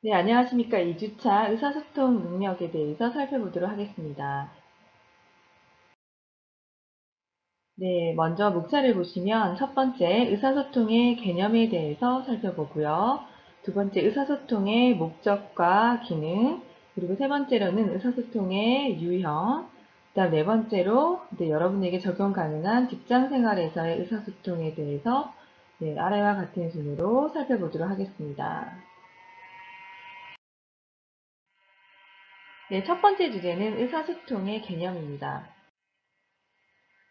네, 안녕하십니까. 2주차 의사소통 능력에 대해서 살펴보도록 하겠습니다. 네, 먼저 목차를 보시면 첫 번째 의사소통의 개념에 대해서 살펴보고요. 두 번째 의사소통의 목적과 기능, 그리고 세 번째로는 의사소통의 유형, 그다음 네 번째로 여러분에게 적용 가능한 직장 생활에서의 의사소통에 대해서 아래와 같은 순으로 살펴보도록 하겠습니다. 네, 첫 번째 주제는 의사소통의 개념입니다.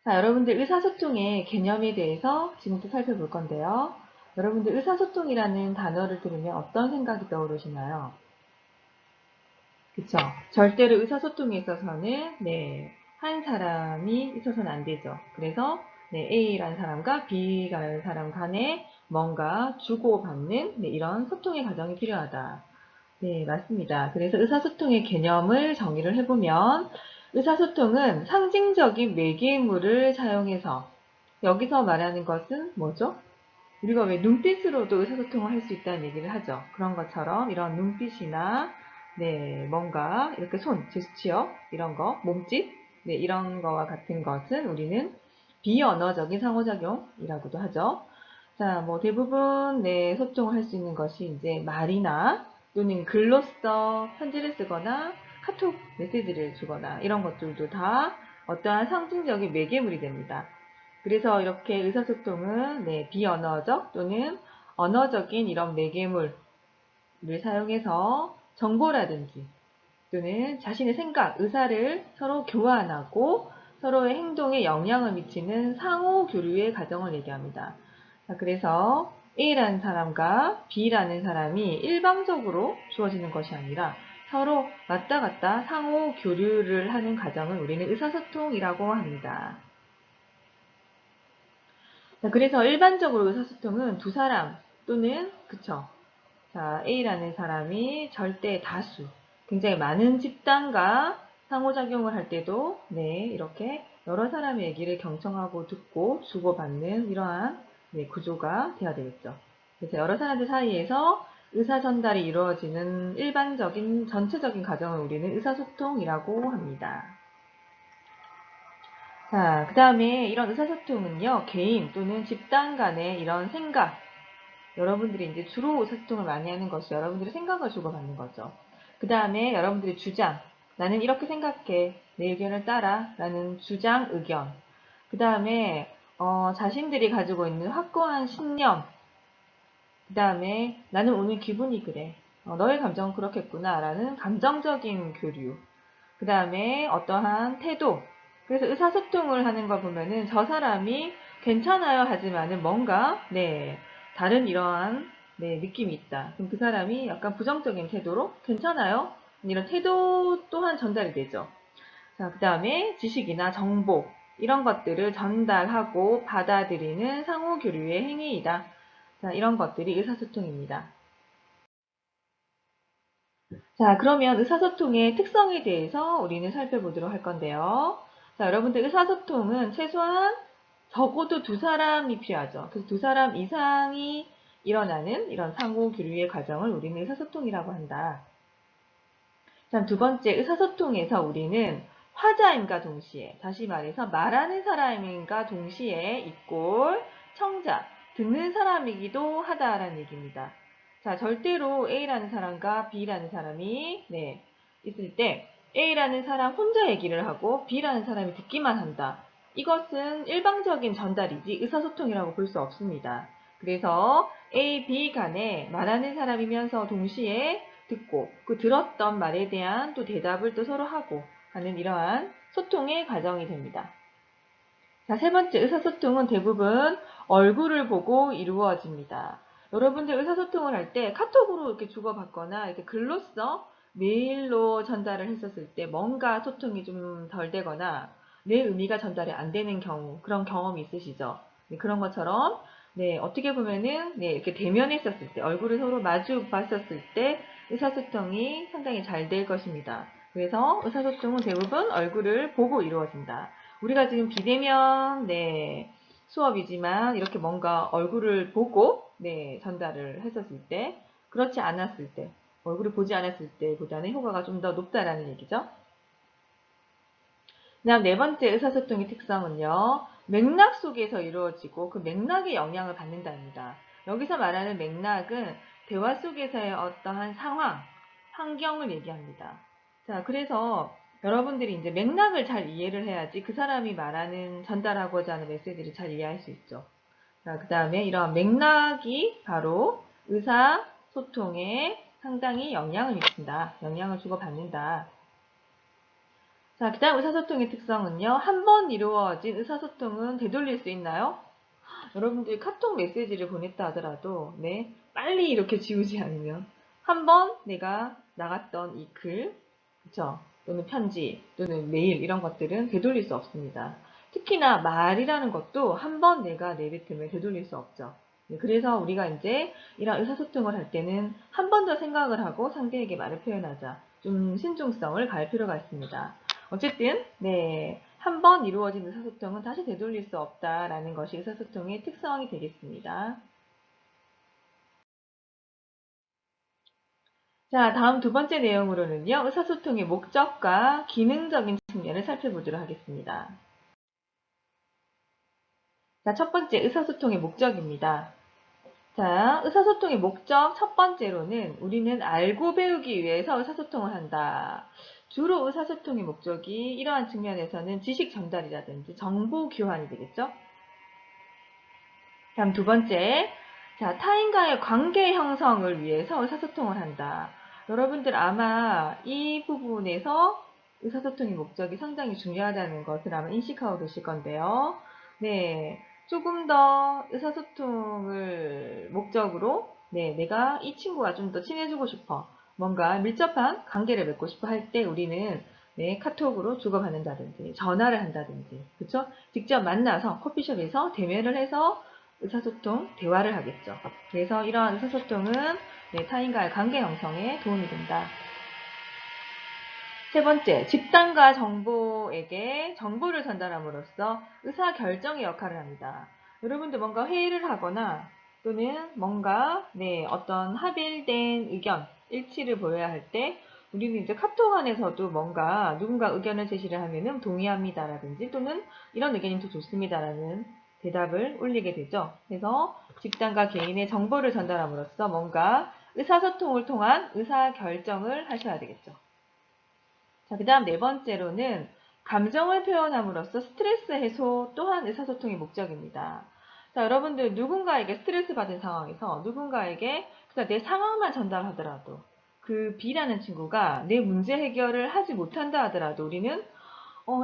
자, 여러분들 의사소통의 개념에 대해서 지금부터 살펴볼 건데요. 여러분들 의사소통이라는 단어를 들으면 어떤 생각이 떠오르시나요? 그쵸? 절대로 의사소통에 있어서는 한 사람이 있어서는 안 되죠. 그래서 A라는 사람과 B라는 사람 간에 뭔가 주고받는 이런 소통의 과정이 필요하다. 네, 맞습니다. 그래서 의사소통의 개념을 정의를 해보면 의사소통은 상징적인 매개물을 사용해서 여기서 말하는 것은 뭐죠? 우리가 왜 눈빛으로도 의사소통을 할 수 있다는 얘기를 하죠. 그런 것처럼 이런 눈빛이나 뭔가 이렇게 손, 제스처 이런 거, 몸짓 이런 거와 같은 것은 우리는 비언어적인 상호작용이라고도 하죠. 자, 뭐 대부분 소통을 할 수 있는 것이 이제 말이나 또는 글로써 편지를 쓰거나 카톡 메시지를 주거나 이런 것들도 다 어떠한 상징적인 매개물이 됩니다. 그래서 이렇게 의사소통은 비언어적 또는 언어적인 이런 매개물을 사용해서 정보라든지 또는 자신의 생각, 의사를 서로 교환하고 서로의 행동에 영향을 미치는 상호 교류의 과정을 얘기합니다. 자, 그래서 A라는 사람과 B라는 사람이 일방적으로 주어지는 것이 아니라 서로 왔다 갔다 상호 교류를 하는 과정을 우리는 의사소통이라고 합니다. 자, 그래서 일반적으로 의사소통은 두 사람 또는 그쵸. 자, A라는 사람이 절대 다수, 굉장히 많은 집단과 상호작용을 할 때도 이렇게 여러 사람의 얘기를 경청하고 듣고 주고받는 이러한 구조가 되어야 되겠죠. 그래서 여러 사람들 사이에서 의사 전달이 이루어지는 일반적인 전체적인 과정을 우리는 의사소통이라고 합니다. 자, 그 다음에 이런 의사소통은요, 개인 또는 집단 간의 이런 생각, 여러분들이 이제 주로 의사소통을 많이 하는 것이 여러분들의 생각을 주고받는 거죠. 그 다음에 여러분들의 주장, 나는 이렇게 생각해, 내 의견을 따라, 라는 주장, 의견. 그 다음에 자신들이 가지고 있는 확고한 신념, 그 다음에 나는 오늘 기분이 그래, 너의 감정은 그렇겠구나, 라는 감정적인 교류. 그 다음에 어떠한 태도. 그래서 의사소통을 하는 거 보면은 저 사람이 괜찮아요 하지만은 뭔가 다른 이러한 느낌이 있다. 그럼 그 사람이 약간 부정적인 태도로 괜찮아요? 이런 태도 또한 전달이 되죠. 자, 그 다음에 지식이나 정보 이런 것들을 전달하고 받아들이는 상호 교류의 행위이다. 자, 이런 것들이 의사소통입니다. 자, 그러면 의사소통의 특성에 대해서 우리는 살펴보도록 할 건데요. 자, 여러분들 의사소통은 최소한 적어도 두 사람이 필요하죠. 그래서 두 사람 이상이 일어나는 이런 상호 교류의 과정을 우리는 의사소통이라고 한다. 자, 두 번째 의사소통에서 우리는 화자임과 동시에, 다시 말해서 말하는 사람인가 동시에 이꼴 청자, 듣는 사람이기도 하다라는 얘기입니다. 자, 절대로 A라는 사람과 B라는 사람이 있을 때 A라는 사람 혼자 얘기를 하고 B라는 사람이 듣기만 한다. 이것은 일방적인 전달이지 의사소통이라고 볼 수 없습니다. 그래서 A, B 간에 말하는 사람이면서 동시에 듣고 그 들었던 말에 대한 또 대답을 또 서로 하고 하는 이러한 소통의 과정이 됩니다. 자, 세 번째 의사소통은 대부분 얼굴을 보고 이루어집니다. 여러분들 의사소통을 할 때 카톡으로 이렇게 주고받거나 이렇게 글로써 메일로 전달을 했었을 때 뭔가 소통이 좀 덜 되거나 내 의미가 전달이 안 되는 경우, 그런 경험이 있으시죠? 그런 것처럼 어떻게 보면은 이렇게 대면했었을 때, 얼굴을 서로 마주 봤었을 때 의사소통이 상당히 잘 될 것입니다. 그래서 의사소통은 대부분 얼굴을 보고 이루어진다. 우리가 지금 비대면 수업이지만 이렇게 뭔가 얼굴을 보고 전달을 했었을 때, 그렇지 않았을 때 얼굴을 보지 않았을 때보다는 효과가 좀 더 높다라는 얘기죠. 그다음 네 번째 의사소통의 특성은요. 맥락 속에서 이루어지고 그 맥락에 영향을 받는다입니다. 여기서 말하는 맥락은 대화 속에서의 어떠한 상황, 환경을 얘기합니다. 자, 그래서 여러분들이 이제 맥락을 잘 이해를 해야지 그 사람이 말하는 전달하고자 하는 메시지를 잘 이해할 수 있죠. 자, 그 다음에 이러한 맥락이 바로 의사소통에 상당히 영향을 미친다. 영향을 주고받는다. 자, 그 다음 의사소통의 특성은요. 한 번 이루어진 의사소통은 되돌릴 수 있나요? 여러분들이 카톡 메시지를 보냈다 하더라도 네, 빨리 이렇게 지우지 않으면 한 번 내가 나갔던 이 글, 그쵸? 또는 편지, 또는 메일 이런 것들은 되돌릴 수 없습니다. 특히나 말이라는 것도 한 번 내가 내뱉으면 되돌릴 수 없죠. 네, 그래서 우리가 이제 이런 의사소통을 할 때는 한 번 더 생각을 하고 상대에게 말을 표현하자. 좀 신중성을 가할 필요가 있습니다. 어쨌든 네, 한 번 이루어진 의사소통은 다시 되돌릴 수 없다라는 것이 의사소통의 특성이 되겠습니다. 자, 다음 두 번째 내용으로는요. 의사소통의 목적과 기능적인 측면을 살펴보도록 하겠습니다. 자, 첫 번째 의사소통의 목적입니다. 자, 의사소통의 목적 첫 번째로는 우리는 알고 배우기 위해서 의사소통을 한다. 주로 의사소통의 목적이 이러한 측면에서는 지식 전달이라든지 정보 교환이 되겠죠. 다음 두 번째, 자, 타인과의 관계 형성을 위해서 의사소통을 한다. 여러분들 아마 이 부분에서 의사소통의 목적이 상당히 중요하다는 것을 아마 인식하고 계실 건데요. 네, 조금 더 의사소통을 목적으로 네, 내가 이 친구와 좀 더 친해지고 싶어. 뭔가 밀접한 관계를 맺고 싶어 할 때 우리는 네, 카톡으로 주고받는다든지 전화를 한다든지 그쵸? 직접 만나서 커피숍에서 대면을 해서 의사소통, 대화를 하겠죠. 그래서 이러한 의사소통은 네, 타인과의 관계 형성에 도움이 된다. 세 번째, 집단과 정보에게 정보를 전달함으로써 의사결정의 역할을 합니다. 여러분들 뭔가 회의를 하거나 또는 뭔가 네, 어떤 합일된 의견, 일치를 보여야 할 때 우리는 이제 카톡 안에서도 뭔가 누군가 의견을 제시를 하면은 동의합니다라든지 또는 이런 의견이 더 좋습니다라는 대답을 올리게 되죠. 그래서 집단과 개인의 정보를 전달함으로써 뭔가 의사소통을 통한 의사결정을 하셔야 되겠죠. 자, 그 다음 네 번째로는 감정을 표현함으로써 스트레스 해소 또한 의사소통의 목적입니다. 자, 여러분들 누군가에게 스트레스 받은 상황에서 누군가에게 그냥 내 상황만 전달하더라도 그 B라는 친구가 내 문제 해결을 하지 못한다 하더라도 우리는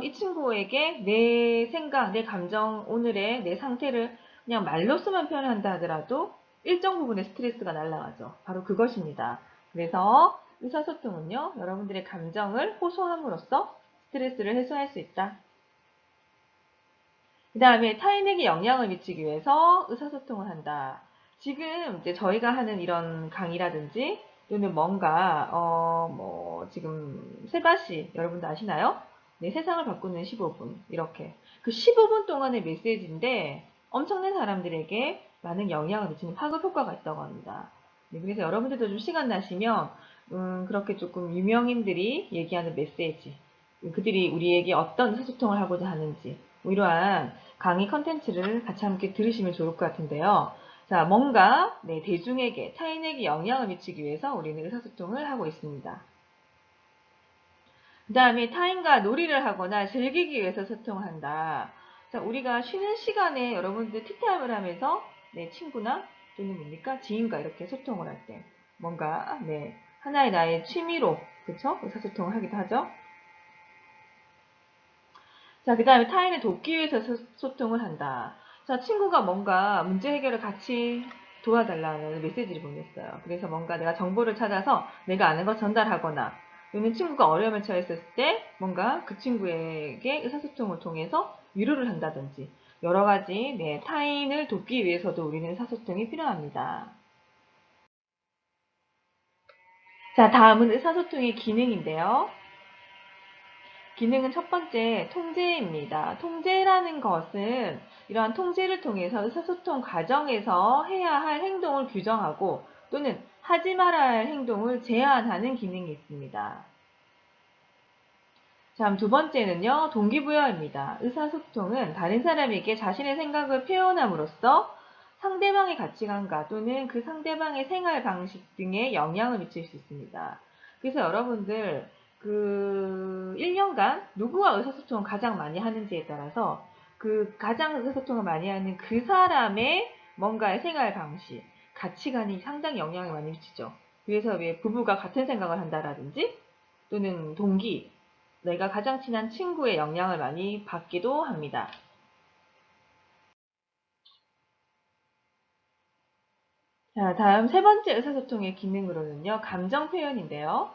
이 친구에게 내 생각, 내 감정, 오늘의 내 상태를 그냥 말로서만 표현한다 하더라도 일정 부분의 스트레스가 날아가죠. 바로 그것입니다. 그래서 의사소통은요, 여러분들의 감정을 호소함으로써 스트레스를 해소할 수 있다. 그 다음에 타인에게 영향을 미치기 위해서 의사소통을 한다. 지금 이제 저희가 하는 이런 강의라든지 또는 뭔가 지금 세바시 여러분도 아시나요? 네, 세상을 바꾸는 15분 이렇게 그 15분 동안의 메시지인데 엄청난 사람들에게 많은 영향을 미치는 파급 효과가 있다고 합니다. 네, 그래서 여러분들도 좀 시간 나시면 그렇게 조금 유명인들이 얘기하는 메시지 그들이 우리에게 어떤 의사소통을 하고자 하는지 뭐 이러한 강의 컨텐츠를 같이 함께 들으시면 좋을 것 같은데요. 자, 뭔가 네, 대중에게, 타인에게 영향을 미치기 위해서 우리는 의사소통을 하고 있습니다. 그 다음에 타인과 놀이를 하거나 즐기기 위해서 소통을 한다. 자, 우리가 쉬는 시간에 여러분들 티타임을 하면서 네, 친구나 또는 뭡니까? 지인과 이렇게 소통을 할 때 뭔가 네, 하나의 나의 취미로 그쵸? 의사소통을 하기도 하죠. 자, 그 다음에 타인을 돕기 위해서 소통을 한다. 자, 친구가 뭔가 문제 해결을 같이 도와달라는 메시지를 보냈어요. 그래서 뭔가 내가 정보를 찾아서 내가 아는 걸 전달하거나 또는 친구가 어려움에 처했을 때 뭔가 그 친구에게 의사소통을 통해서 위로를 한다든지 여러 가지 네, 타인을 돕기 위해서도 우리는 의사소통이 필요합니다. 자, 다음은 의사소통의 기능인데요. 기능은 첫 번째 통제입니다. 통제라는 것은 이러한 통제를 통해서 의사소통 과정에서 해야 할 행동을 규정하고 또는 하지 말아야 할 행동을 제한하는 기능이 있습니다. 다음 두 번째는요, 동기부여입니다. 의사소통은 다른 사람에게 자신의 생각을 표현함으로써 상대방의 가치관과 또는 그 상대방의 생활 방식 등에 영향을 미칠 수 있습니다. 그래서 여러분들, 1년간 누구와 의사소통을 가장 많이 하는지에 따라서 그 가장 의사소통을 많이 하는 그 사람의 뭔가의 생활 방식, 가치관이 상당히 영향을 많이 미치죠. 그래서 왜 부부가 같은 생각을 한다라든지 또는 동기, 내가 가장 친한 친구의 영향을 많이 받기도 합니다. 자, 다음 세 번째 의사소통의 기능으로는요, 감정 표현인데요.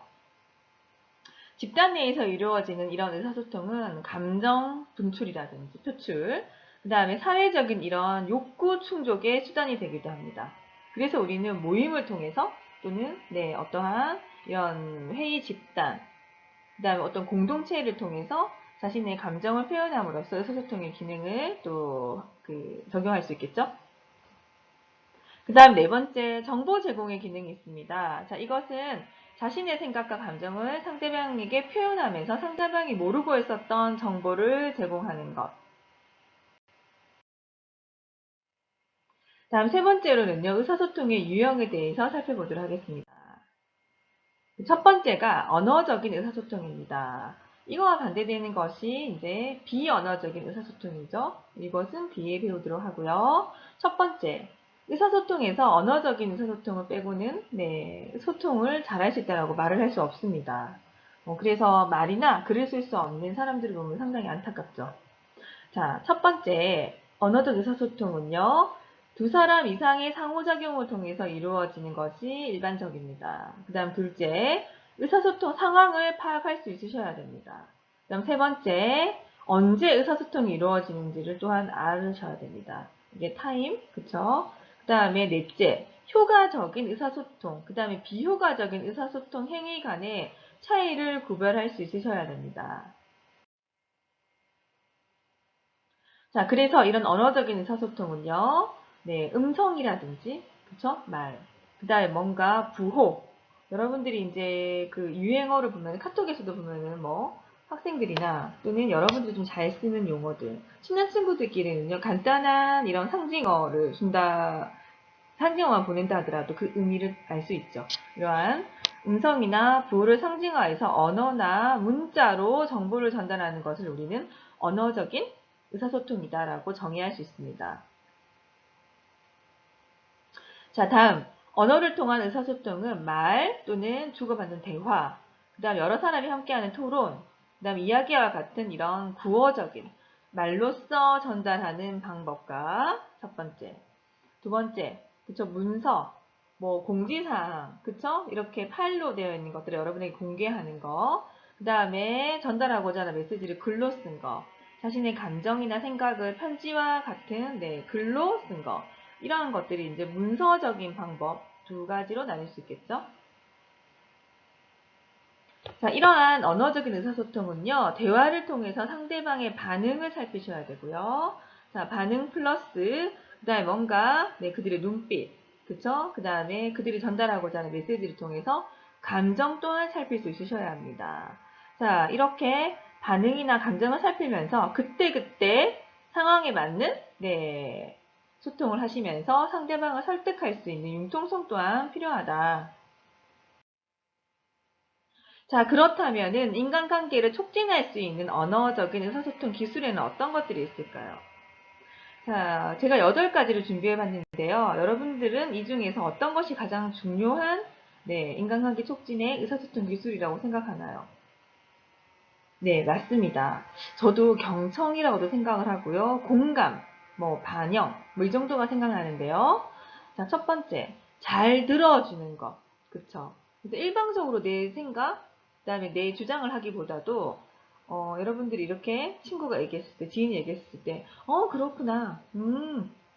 집단 내에서 이루어지는 이런 의사소통은 감정 분출이라든지 표출, 그 다음에 사회적인 이런 욕구 충족의 수단이 되기도 합니다. 그래서 우리는 모임을 통해서 또는 어떠한 이런 회의 집단, 그 다음에 어떤 공동체를 통해서 자신의 감정을 표현함으로써 의사소통의 기능을 또 적용할 수 있겠죠. 그 다음 네 번째, 정보 제공의 기능이 있습니다. 자, 이것은 자신의 생각과 감정을 상대방에게 표현하면서 상대방이 모르고 있었던 정보를 제공하는 것. 다음 세 번째로는요, 의사소통의 유형에 대해서 살펴보도록 하겠습니다. 첫 번째가 언어적인 의사소통입니다. 이거와 반대되는 것이 이제 비언어적인 의사소통이죠. 이것은 뒤에 배우도록 하고요. 첫 번째, 의사소통에서 언어적인 의사소통을 빼고는 소통을 잘할 수 있다고 말을 할 수 없습니다. 그래서 말이나 글을 쓸 수 없는 사람들을 보면 상당히 안타깝죠. 자, 첫 번째, 언어적 의사소통은요. 두 사람 이상의 상호작용을 통해서 이루어지는 것이 일반적입니다. 그 다음 둘째, 의사소통 상황을 파악할 수 있으셔야 됩니다. 그 다음 세 번째, 언제 의사소통이 이루어지는지를 또한 알으셔야 됩니다. 이게 타임, 그쵸? 그 다음에 넷째, 효과적인 의사소통, 그 다음에 비효과적인 의사소통 행위 간의 차이를 구별할 수 있으셔야 됩니다. 자, 그래서 이런 언어적인 의사소통은요, 음성이라든지, 그쵸? 말. 그 다음에 뭔가 부호. 여러분들이 이제 유행어를 보면, 카톡에서도 보면은 학생들이나 또는 여러분들이 좀 잘 쓰는 용어들, 친한 친구들끼리는요, 간단한 이런 상징어를 준다, 상징어만 보낸다 하더라도 그 의미를 알 수 있죠. 이러한 음성이나 부호를 상징화해서 언어나 문자로 정보를 전달하는 것을 우리는 언어적인 의사소통이다라고 정의할 수 있습니다. 자, 다음 언어를 통한 의사소통은 말 또는 주고받는 대화, 그 다음 여러 사람이 함께하는 토론, 그 다음 이야기와 같은 이런 구어적인 말로써 전달하는 방법과 첫 번째, 두 번째, 그쵸, 문서, 공지사항, 그쵸, 이렇게 파일로 되어 있는 것들을 여러분에게 공개하는 거, 그 다음에 전달하고자 하는 메시지를 글로 쓴 거, 자신의 감정이나 생각을 편지와 같은 글로 쓴 거, 이러한 것들이 이제 문서적인 방법 두 가지로 나눌 수 있겠죠. 자, 이러한 언어적인 의사소통은요, 대화를 통해서 상대방의 반응을 살피셔야 되고요. 자, 반응 플러스, 그 다음에 뭔가, 그들의 눈빛, 그쵸? 그 다음에 그들이 전달하고자 하는 메시지를 통해서 감정 또한 살필 수 있으셔야 합니다. 자, 이렇게 반응이나 감정을 살피면서 그때그때 상황에 맞는, 소통을 하시면서 상대방을 설득할 수 있는 융통성 또한 필요하다. 자, 그렇다면은 인간관계를 촉진할 수 있는 언어적인 의사소통 기술에는 어떤 것들이 있을까요? 자, 제가 8가지를 준비해 봤는데요. 여러분들은 이 중에서 어떤 것이 가장 중요한 인간관계 촉진의 의사소통 기술이라고 생각하나요? 네, 맞습니다. 저도 경청이라고도 생각을 하고요. 공감, 반영, 이 정도가 생각나는데요. 자, 첫 번째, 잘 들어주는 것. 그쵸? 그래서 일방적으로 내 생각, 그 다음에 내 주장을 하기보다도, 여러분들이 이렇게 친구가 얘기했을 때, 지인이 얘기했을 때, 그렇구나.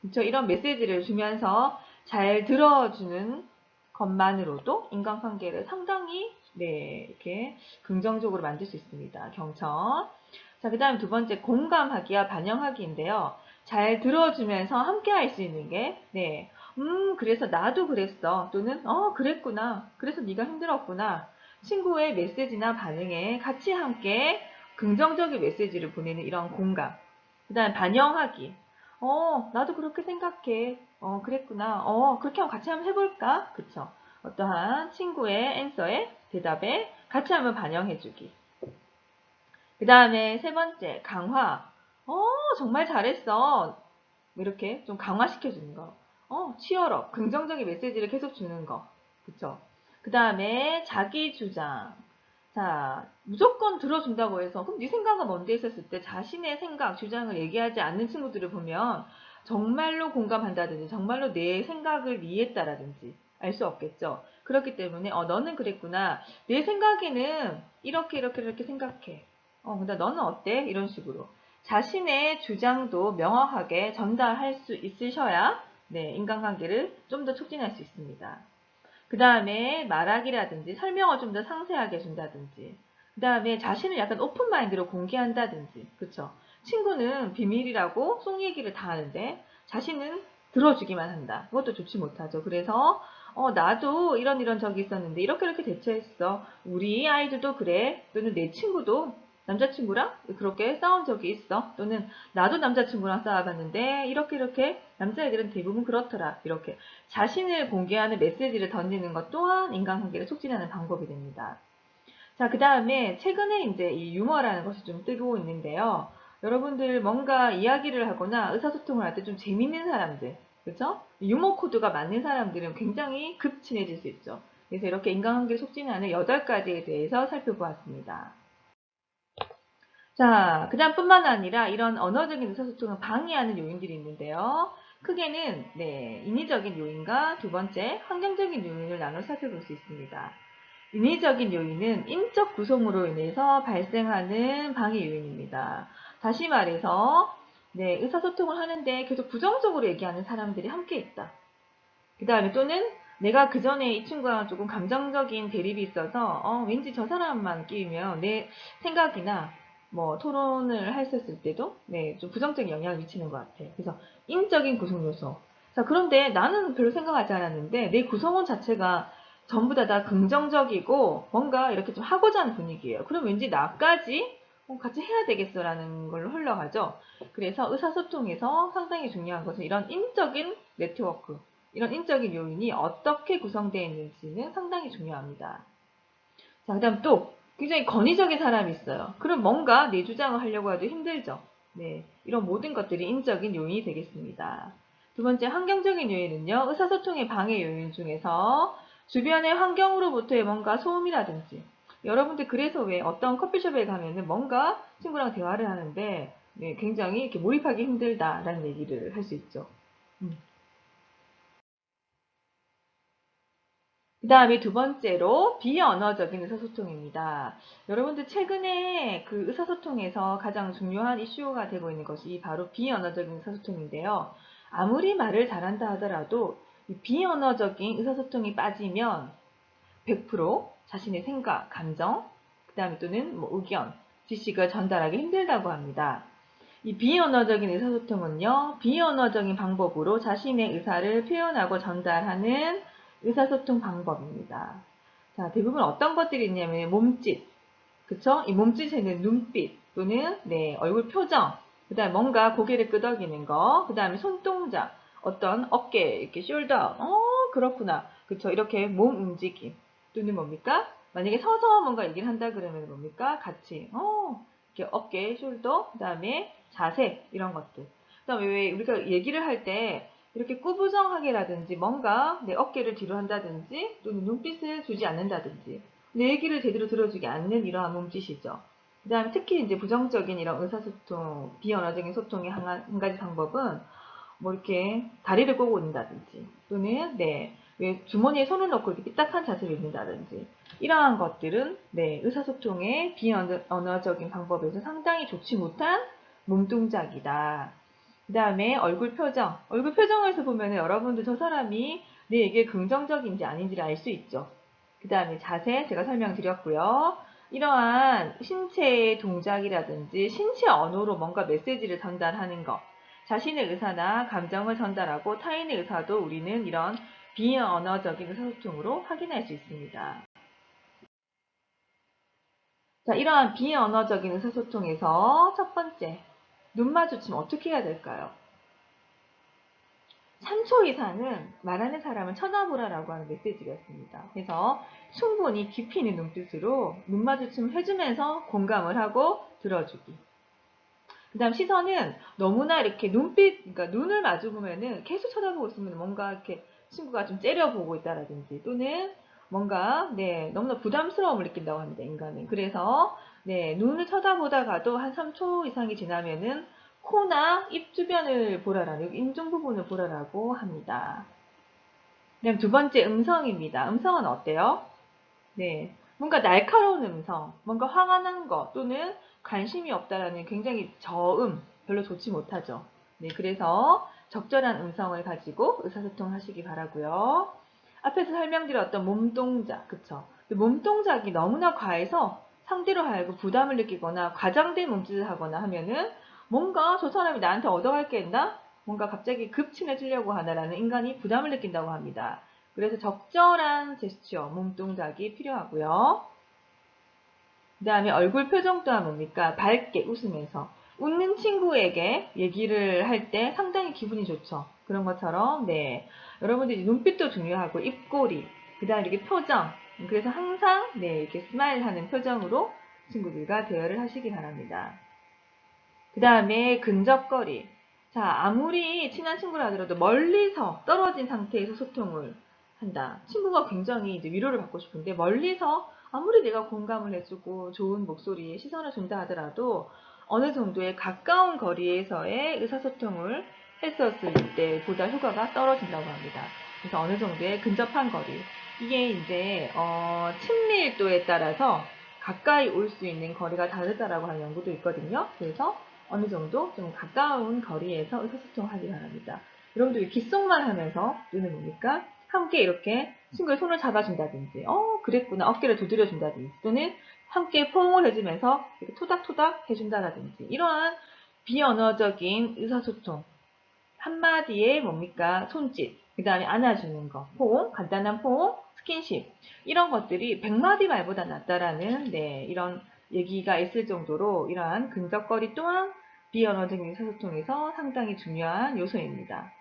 그쵸? 이런 메시지를 주면서 잘 들어주는 것만으로도 인간관계를 상당히, 이렇게 긍정적으로 만들 수 있습니다. 경청. 자, 그 다음 두 번째, 공감하기와 반영하기인데요. 잘 들어주면서 함께 할 수 있는 게, 그래서 나도 그랬어. 또는, 그랬구나. 그래서 네가 힘들었구나. 친구의 메시지나 반응에 같이 함께 긍정적인 메시지를 보내는 이런 공감. 그 다음에 반영하기. 나도 그렇게 생각해. 그랬구나. 그렇게 한번 같이 한번 해볼까? 그쵸. 어떠한 친구의 앤서에, 대답에 같이 한번 반영해주기. 그 다음에 세 번째, 강화. 정말 잘했어. 이렇게 좀 강화시켜주는 거. 치열업. 긍정적인 메시지를 계속 주는 거. 그쵸? 그 다음에 자기 주장. 자, 무조건 들어준다고 해서 그럼 네 생각은 뭔데 했었을 때 자신의 생각, 주장을 얘기하지 않는 친구들을 보면 정말로 공감한다든지 정말로 내 생각을 이해했다라든지 알 수 없겠죠. 그렇기 때문에 너는 그랬구나. 내 생각에는 이렇게 생각해. 근데 너는 어때? 이런 식으로 자신의 주장도 명확하게 전달할 수 있으셔야 네, 인간관계를 좀 더 촉진할 수 있습니다. 그 다음에 말하기라든지 설명을 좀 더 상세하게 해준다든지 그 다음에 자신을 약간 오픈마인드로 공개한다든지 그쵸? 친구는 비밀이라고 속 얘기를 다 하는데 자신은 들어주기만 한다. 그것도 좋지 못하죠. 그래서 나도 이런 적이 있었는데 이렇게 대처했어. 우리 아이들도 그래. 또는 내 친구도 남자친구랑 그렇게 싸운 적이 있어. 또는 나도 남자친구랑 싸워봤는데 이렇게 남자애들은 대부분 그렇더라. 이렇게 자신을 공개하는 메시지를 던지는 것 또한 인간관계를 촉진하는 방법이 됩니다. 자, 그 다음에 최근에 이제 이 유머라는 것이 좀 뜨고 있는데요. 여러분들 뭔가 이야기를 하거나 의사소통을 할 때 좀 재밌는 사람들, 그렇죠? 유머 코드가 맞는 사람들은 굉장히 급 친해질 수 있죠. 그래서 이렇게 인간관계를 촉진하는 8가지에 대해서 살펴보았습니다. 자, 그 다음 뿐만 아니라 이런 언어적인 의사소통을 방해하는 요인들이 있는데요. 크게는 네, 인위적인 요인과 두 번째 환경적인 요인을 나눠 살펴볼 수 있습니다. 인위적인 요인은 인적 구성으로 인해서 발생하는 방해 요인입니다. 다시 말해서 네, 의사소통을 하는데 계속 부정적으로 얘기하는 사람들이 함께 있다. 그 다음에 또는 내가 그 전에 이 친구랑 조금 감정적인 대립이 있어서 왠지 저 사람만 끼면 내 생각이나 뭐 토론을 했었을 때도 네, 좀 부정적인 영향을 미치는 것 같아요. 그래서 인적인 구성 요소. 자, 그런데 나는 별로 생각하지 않았는데 내 구성원 자체가 전부 다 긍정적이고 뭔가 이렇게 좀 하고자 하는 분위기예요. 그럼 왠지 나까지 같이 해야 되겠어라는 걸로 흘러가죠. 그래서 의사소통에서 상당히 중요한 것은 이런 인적인 네트워크, 이런 인적인 요인이 어떻게 구성되어 있는지는 상당히 중요합니다. 자, 그 다음 또 굉장히 권위적인 사람이 있어요. 그럼 뭔가 내 주장을 하려고 해도 힘들죠. 네, 이런 모든 것들이 인적인 요인이 되겠습니다. 두 번째, 환경적인 요인은요. 의사소통의 방해 요인 중에서 주변의 환경으로부터의 뭔가 소음이라든지 여러분들 그래서 왜 어떤 커피숍에 가면은 뭔가 친구랑 대화를 하는데 네, 굉장히 이렇게 몰입하기 힘들다라는 얘기를 할 수 있죠. 그 다음에 두 번째로 비언어적인 의사소통입니다. 여러분들 최근에 그 의사소통에서 가장 중요한 이슈가 되고 있는 것이 바로 비언어적인 의사소통인데요. 아무리 말을 잘한다 하더라도 이 비언어적인 의사소통이 빠지면 100% 자신의 생각, 감정, 그 다음에 또는 뭐 의견, 지식을 전달하기 힘들다고 합니다. 이 비언어적인 의사소통은요, 비언어적인 방법으로 자신의 의사를 표현하고 전달하는 의사소통 방법입니다. 자, 대부분 어떤 것들이 있냐면 몸짓, 그쵸? 이 몸짓에는 눈빛 또는 네, 얼굴 표정, 그 다음에 뭔가 고개를 끄덕이는 거, 그 다음에 손동작, 어떤 어깨, 이렇게 숄더, 그렇구나. 그쵸? 이렇게 몸 움직임 또는 뭡니까? 만약에 서서 뭔가 얘기를 한다 그러면 뭡니까? 같이, 이렇게 어깨, 숄더, 그 다음에 자세, 이런 것들. 그 다음에 왜 우리가 얘기를 할 때 이렇게 꾸부정하게라든지 뭔가 내 어깨를 뒤로 한다든지 또는 눈빛을 주지 않는다든지 내 얘기를 제대로 들어주지 않는 이러한 몸짓이죠. 그 다음에 특히 이제 부정적인 이런 의사소통, 비언어적인 소통의 한 가지 방법은 뭐 이렇게 다리를 꼬고 있는다든지 또는 네, 왜 주머니에 손을 넣고 이렇게 삐딱한 자세로 있는다든지 이러한 것들은 네, 의사소통의 비언어적인 방법에서 상당히 좋지 못한 몸동작이다. 그 다음에 얼굴 표정. 얼굴 표정에서 보면 여러분들 저 사람이 내 얘기에 긍정적인지 아닌지를 알 수 있죠. 그 다음에 자세 제가 설명드렸고요. 이러한 신체의 동작이라든지 신체 언어로 뭔가 메시지를 전달하는 것. 자신의 의사나 감정을 전달하고 타인의 의사도 우리는 이런 비언어적인 의사소통으로 확인할 수 있습니다. 자, 이러한 비언어적인 의사소통에서 첫 번째, 눈 마주치면 어떻게 해야 될까요? 3초 이상은 말하는 사람을 쳐다보라라고 하는 메시지가 있습니다. 그래서 충분히 깊이 있는 눈빛으로 눈 마주침을 해주면서 공감을 하고 들어주기. 그 다음 시선은 너무나 이렇게 그러니까 눈을 마주 보면은 계속 쳐다보고 있으면 뭔가 이렇게 친구가 좀 째려보고 있다라든지 또는 뭔가, 너무나 부담스러움을 느낀다고 합니다, 인간은. 그래서, 눈을 쳐다보다가도 한 3초 이상이 지나면은 코나 입 주변을 보라라는, 여기 인중 부분을 보라라고 합니다. 그다음 두 번째 음성입니다. 음성은 어때요? 뭔가 날카로운 음성, 뭔가 화가 난 거 또는 관심이 없다라는 굉장히 저음, 별로 좋지 못하죠. 그래서 적절한 음성을 가지고 의사소통을 하시기 바라고요. 앞에서 설명드렸던 몸동작, 그쵸? 몸동작이 너무나 과해서 상대로 하여금 부담을 느끼거나 과장된 몸짓을 하거나 하면은 뭔가 저 사람이 나한테 얻어갈 게 있나? 뭔가 갑자기 급친해지려고 하나라는 인간이 부담을 느낀다고 합니다. 그래서 적절한 제스처, 몸동작이 필요하고요. 그 다음에 얼굴 표정 또한 뭡니까? 밝게 웃으면서. 웃는 친구에게 얘기를 할 때 상당히 기분이 좋죠. 그런 것처럼, 여러분들이 눈빛도 중요하고, 입꼬리, 그 다음에 이렇게 표정. 그래서 항상, 이렇게 스마일 하는 표정으로 친구들과 대화를 하시기 바랍니다. 그 다음에 근접거리. 자, 아무리 친한 친구라 하더라도 멀리서 떨어진 상태에서 소통을 한다. 친구가 굉장히 이제 위로를 받고 싶은데 멀리서 아무리 내가 공감을 해주고 좋은 목소리에 시선을 준다 하더라도 어느 정도의 가까운 거리에서의 의사소통을 했었을 때보다 효과가 떨어진다고 합니다. 그래서 어느 정도의 근접한 거리. 이게 이제 친밀도에 따라서 가까이 올 수 있는 거리가 다르다라고 하는 연구도 있거든요. 그래서 어느 정도 좀 가까운 거리에서 의사소통을 하기 바랍니다. 여러분들이 귓속말 하면서 눈을 뭡니까? 함께 이렇게 친구의 손을 잡아준다든지, 그랬구나, 어깨를 두드려준다든지, 또는 함께 포옹을 해주면서 이렇게 토닥토닥 해준다든지, 이러한 비언어적인 의사소통, 한마디에 뭡니까? 손짓, 그 다음에 안아주는 거, 포옹, 간단한 포옹, 스킨십, 이런 것들이 100마디 말보다 낫다라는, 이런 얘기가 있을 정도로 이러한 근접거리 또한 비언어적인 의사소통에서 상당히 중요한 요소입니다.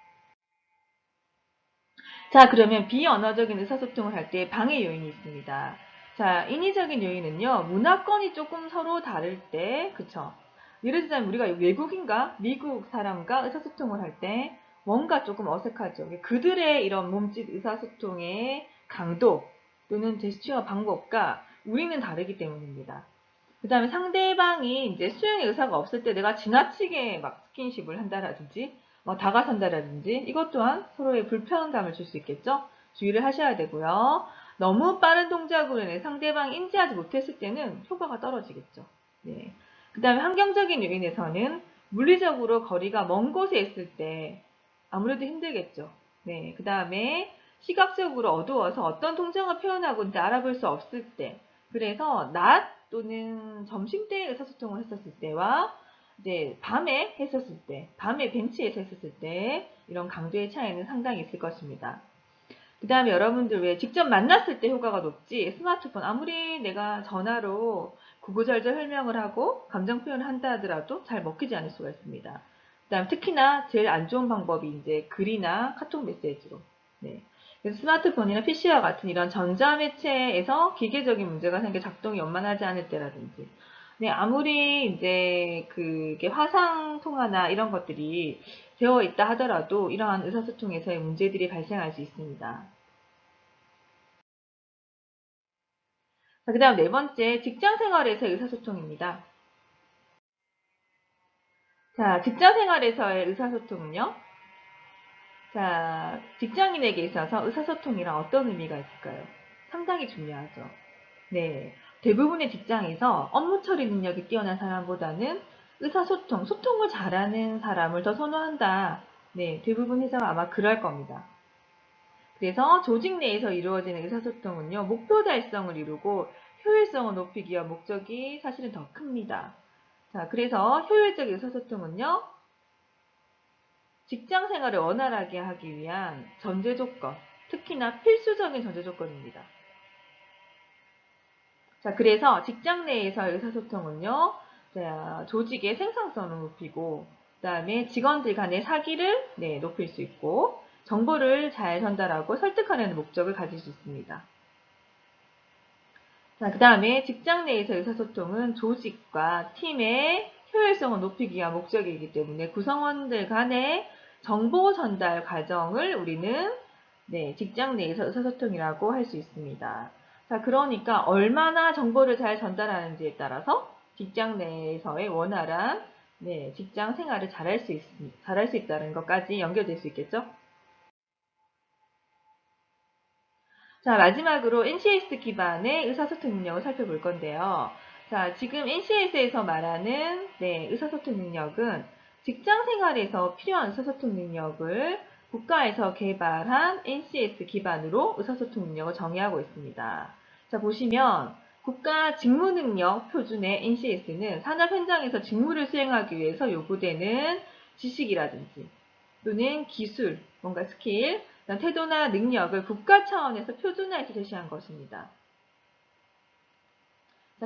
자, 그러면 비언어적인 의사소통을 할 때 방해 요인이 있습니다. 자, 인위적인 요인은요, 문화권이 조금 서로 다를 때, 그쵸? 예를 들자면 우리가 외국인과 미국 사람과 의사소통을 할 때 뭔가 조금 어색하죠. 그들의 이런 몸짓 의사소통의 강도 또는 제스처 방법과 우리는 다르기 때문입니다. 그 다음에 상대방이 이제 수용의 의사가 없을 때 내가 지나치게 막 스킨십을 한다라든지, 다가선다라든지, 이것 또한 서로의 불편감을 줄 수 있겠죠? 주의를 하셔야 되고요. 너무 빠른 동작으로 인해 상대방이 인지하지 못했을 때는 효과가 떨어지겠죠. 그 다음에 환경적인 요인에서는 물리적으로 거리가 먼 곳에 있을 때 아무래도 힘들겠죠. 그 다음에 시각적으로 어두워서 어떤 동작을 표현하고 있는지 알아볼 수 없을 때, 그래서 낮 또는 점심때 의사소통을 했었을 때와 이제 밤에 했었을 때, 밤에 벤치에서 했었을 때 이런 강도의 차이는 상당히 있을 것입니다. 그 다음에 여러분들 왜 직접 만났을 때 효과가 높지, 스마트폰 아무리 내가 전화로 구구절절 설명을 하고 감정 표현을 한다 하더라도 잘 먹히지 않을 수가 있습니다. 그 다음 특히나 제일 안 좋은 방법이 이제 글이나 카톡 메시지로. 그래서 스마트폰이나 PC와 같은 이런 전자매체에서 기계적인 문제가 생겨 작동이 원만하지 않을 때라든지, 아무리 이제 그게 화상 통화나 이런 것들이 되어 있다 하더라도 이러한 의사소통에서의 문제들이 발생할 수 있습니다. 그 다음 네 번째, 직장생활에서의 의사소통입니다. 자, 직장생활에서의 의사소통은요. 자, 직장인에게 있어서 의사소통이란 어떤 의미가 있을까요? 상당히 중요하죠. 대부분의 직장에서 업무 처리 능력이 뛰어난 사람보다는 의사소통, 소통을 잘하는 사람을 더 선호한다. 대부분 회사가 아마 그럴 겁니다. 그래서 조직 내에서 이루어지는 의사소통은요, 목표 달성을 이루고 효율성을 높이기 위한 목적이 사실은 더 큽니다. 자, 그래서 효율적 의사소통은요, 직장 생활을 원활하게 하기 위한 전제 조건, 특히나 필수적인 전제 조건입니다. 자, 그래서 직장 내에서 의사소통은요, 자, 조직의 생산성을 높이고, 그 다음에 직원들 간의 사기를 높일 수 있고, 정보를 잘 전달하고 설득하는 목적을 가질 수 있습니다. 자, 그 다음에 직장 내에서 의사소통은 조직과 팀의 효율성을 높이기 위한 목적이기 때문에 구성원들 간의 정보 전달 과정을 우리는 직장 내에서 의사소통이라고 할 수 있습니다. 자, 그러니까 얼마나 정보를 잘 전달하는지에 따라서 직장 내에서의 원활한 직장 생활을 잘할 수 있다는 것까지 연결될 수 있겠죠? 자, 마지막으로 NCS 기반의 의사소통 능력을 살펴볼 건데요. 자, 지금 NCS에서 말하는 의사소통 능력은 직장 생활에서 필요한 의사소통 능력을 국가에서 개발한 NCS 기반으로 의사소통 능력을 정의하고 있습니다. 자, 보시면 국가 직무능력 표준의 NCS는 산업 현장에서 직무를 수행하기 위해서 요구되는 지식이라든지 또는 기술, 뭔가 스킬, 태도나 능력을 국가 차원에서 표준화해서 제시한 것입니다.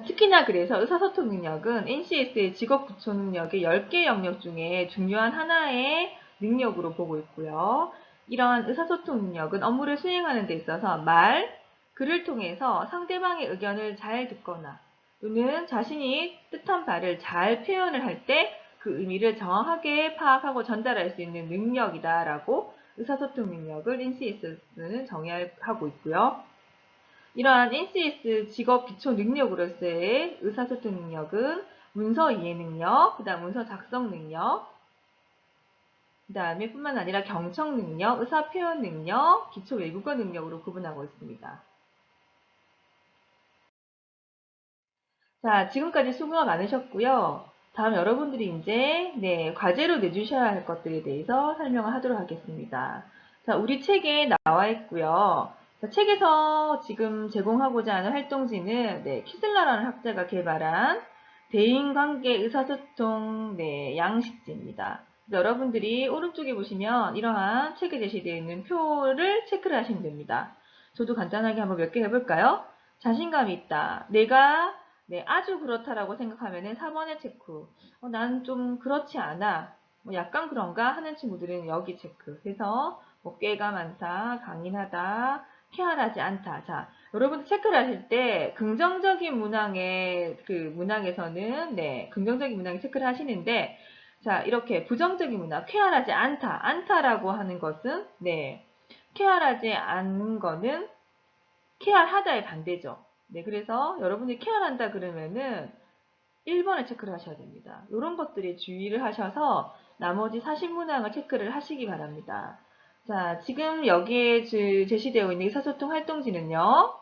특히나 그래서 의사소통 능력은 NCS의 직업 구초 능력의 10개 영역 중에 중요한 하나의 능력으로 보고 있고요. 이러한 의사소통 능력은 업무를 수행하는 데 있어서 말, 글을 통해서 상대방의 의견을 잘 듣거나 또는 자신이 뜻한 바를 잘 표현을 할 때 그 의미를 정확하게 파악하고 전달할 수 있는 능력이다라고 의사소통 능력을 NCS는 정의하고 있고요. 이러한 NCS 직업 기초 능력으로서의 의사소통 능력은 문서 이해 능력, 그 다음 문서 작성 능력, 그 다음에 뿐만 아니라 경청 능력, 의사 표현 능력, 기초 외국어 능력으로 구분하고 있습니다. 자, 지금까지 수고가 많으셨고요. 다음 여러분들이 이제 과제로 내주셔야 할 것들에 대해서 설명을 하도록 하겠습니다. 자, 우리 책에 나와 있고요. 자, 책에서 지금 제공하고자 하는 활동지는 키슬러라는 학자가 개발한 대인관계 의사소통 양식지입니다. 여러분들이 오른쪽에 보시면 이러한 책에 제시되어 있는 표를 체크를 하시면 됩니다. 저도 간단하게 한번 몇 개 해볼까요? 자신감이 있다. 내가 아주 그렇다라고 생각하면은 4번에 체크. 난 좀 그렇지 않아. 약간 그런가 하는 친구들은 여기 체크. 해서 꾀가 많다, 강인하다, 쾌활하지 않다. 자, 여러분 체크를 하실 때 긍정적인 문항의 문항에서는 긍정적인 문항에 체크를 하시는데 자, 이렇게 부정적인 문항, 쾌활하지 않다. 않다라고 하는 것은 쾌활하지 않은 거는 쾌활하다의 반대죠. 그래서 여러분이 쾌활한다 그러면은 1번에 체크를 하셔야 됩니다. 이런 것들에 주의를 하셔서 나머지 40문항을 체크를 하시기 바랍니다. 자, 지금 여기에 제시되어 있는 의사소통 활동지는요.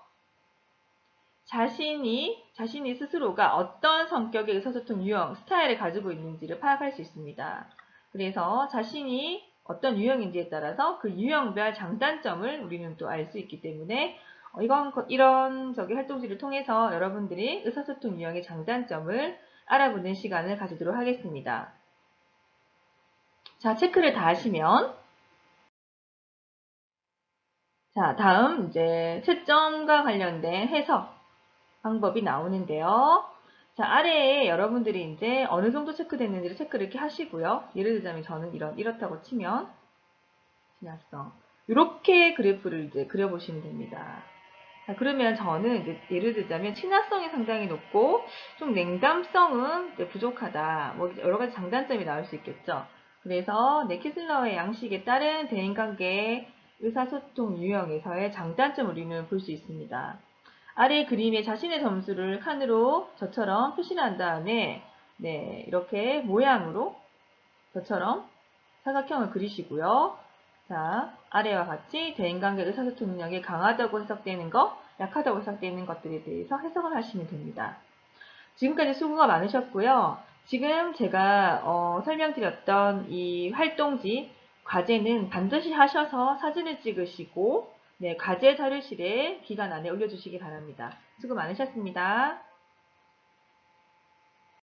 자신이 스스로가 어떤 성격의 의사소통 유형, 스타일을 가지고 있는지를 파악할 수 있습니다. 그래서 자신이 어떤 유형인지에 따라서 그 유형별 장단점을 우리는 또 알 수 있기 때문에 이런 활동지를 통해서 여러분들이 의사소통 유형의 장단점을 알아보는 시간을 가지도록 하겠습니다. 자, 체크를 다 하시면 자, 다음 이제 채점과 관련된 해석 방법이 나오는데요. 자, 아래에 여러분들이 이제 어느 정도 체크됐는지를 체크를 이렇게 하시고요. 예를 들자면 저는 이렇다고 치면 친화성 이렇게 그래프를 이제 그려보시면 됩니다. 자, 그러면 저는 이제 예를 들자면 친화성이 상당히 높고 좀 냉담성은 부족하다. 여러 가지 장단점이 나올 수 있겠죠. 그래서 키슬러의 양식에 따른 대인관계 의사소통 유형에서의 장단점을 우리는 볼 수 있습니다. 아래 그림에 자신의 점수를 칸으로 저처럼 표시를 한 다음에 이렇게 모양으로 저처럼 사각형을 그리시고요. 자, 아래와 같이 대인관계 의사소통 능력이 강하다고 해석되는 것, 약하다고 해석되는 것들에 대해서 해석을 하시면 됩니다. 지금까지 수고가 많으셨고요. 지금 제가 설명드렸던 이 활동지, 과제는 반드시 하셔서 사진을 찍으시고 과제 자료실에 기간 안에 올려주시기 바랍니다. 수고 많으셨습니다.